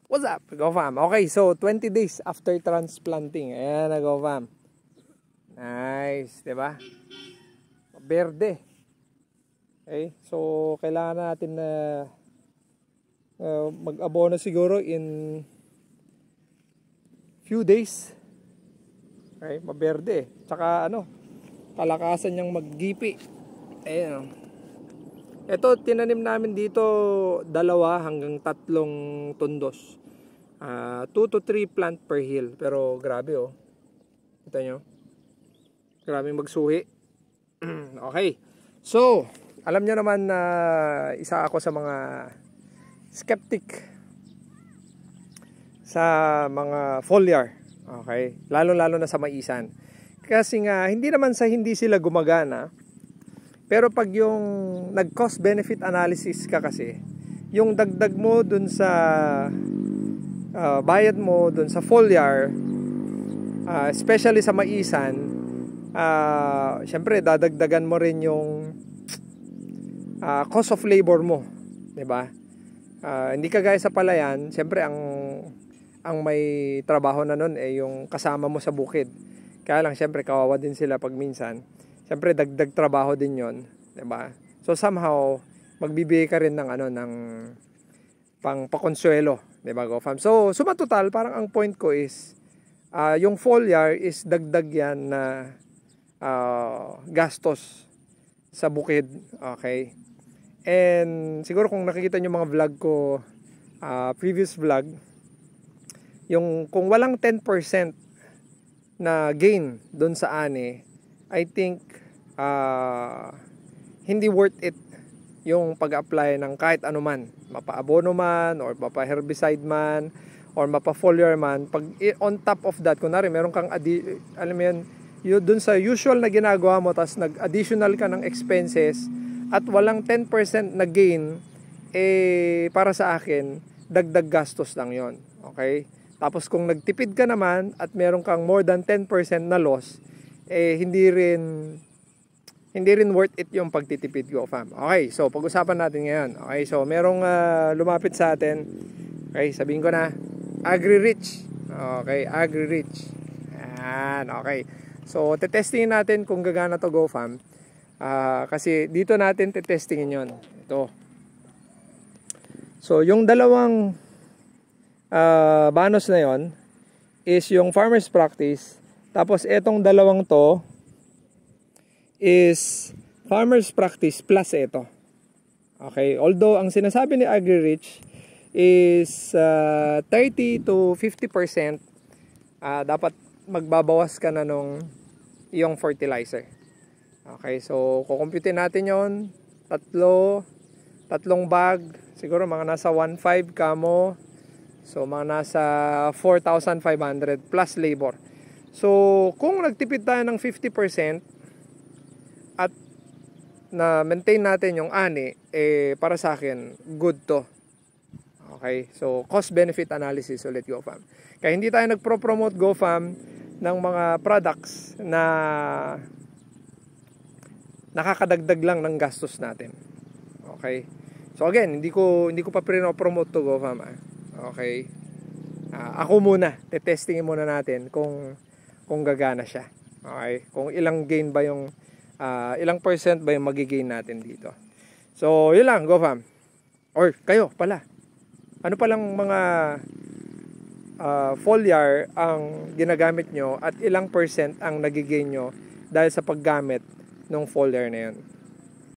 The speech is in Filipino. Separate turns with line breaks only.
What's up, GoFam? Okay, so 20 days after transplanting. Ayan na, GoFam. Nice, diba? Berde. Okay, so kailangan natin na mag-abono siguro in few days. Okay, maberde. Tsaka kalakasan niyang maggipi. Ayan. Ito, tinanim namin dito 2 hanggang 3 tundos. 2 to 3 plant per hill. Pero grabe Kita nyo? Grabe magsuhi. Okay. So, alam nyo naman na isa ako sa mga skeptic sa mga foliar. Okay? Lalo-lalo na sa maisan. Kasi nga, hindi naman sa hindi sila gumagana. Pero pag yung nag-cost benefit analysis ka kasi, yung dagdag mo dun sa bayad mo dun sa foliar, especially sa maisan, syempre dadagdagan mo rin yung cost of labor mo, 'di ba? Hindi kagaya sa palayan, syempre ang may trabaho na nun yung kasama mo sa bukid. Kaya lang syempre kawawa din sila pag minsan. Siyempre dagdag trabaho din 'yon, 'di ba? So somehow magbibigay ka rin ng pakonsuelo, 'di ba, GoFam? So suma total, parang ang point ko is yung foliar is dagdag yan na gastos sa bukid, okay? And siguro kung nakikita niyo mga vlog ko, previous vlog, yung kung walang 10% na gain doon sa ani, I think hindi worth it yung pag-apply ng kahit ano man, mapa-abono man or mapa-herbicide man or mapa-foliar man. Pag on top of that, kunwari meron kang alam mo yun dun sa usual na ginagawa mo, tas nag-additional ka ng expenses at walang 10% na gain, para sa akin dagdag gastos lang yon, okay? Tapos kung nagtipid ka naman at meron kang more than 10% na loss, hindi rin worth it yung pagtitipid, GoFam. Okay, so pag-usapan natin ngayon. Okay, so merong lumapit sa atin. Okay, sabihin ko na, AgriRich. Okay, AgriRich. Ayan, okay. So tetestingin natin kung gagana to, GoFam. Kasi dito natin tetestingin yon. Ito. So yung dalawang banos na yon is yung Farmer's Practice. Tapos etong dalawang to is Farmer's Practice plus ito. Okay, although ang sinasabi ni AgriRich is 30 to 50% dapat magbabawas ka na nung iyong fertilizer. Okay, so kukumputin natin yon, tatlong bag, siguro mga nasa 1.5 kamo. So mga nasa 4,500 plus labor. So kung nagtipid tayo ng 50% at na maintain natin yung ani, para sa akin good to. Okay, so cost benefit analysis ulit, GoFam. Kaya hindi tayo nagpro-promote, GoFam, ng mga products na nakakadagdag lang ng gastos natin. Okay, so again, hindi ko pa promote to, GoFam. Okay, ako muna tetestingin muna natin kung gagana siya. Okay, kung ilang gain ba yung ilang percent ba yung magigain natin dito. So yun lang, GoFam. Or kayo pala, ano palang mga foliar ang ginagamit nyo at ilang percent ang nagigain nyo dahil sa paggamit ng foliar na yun.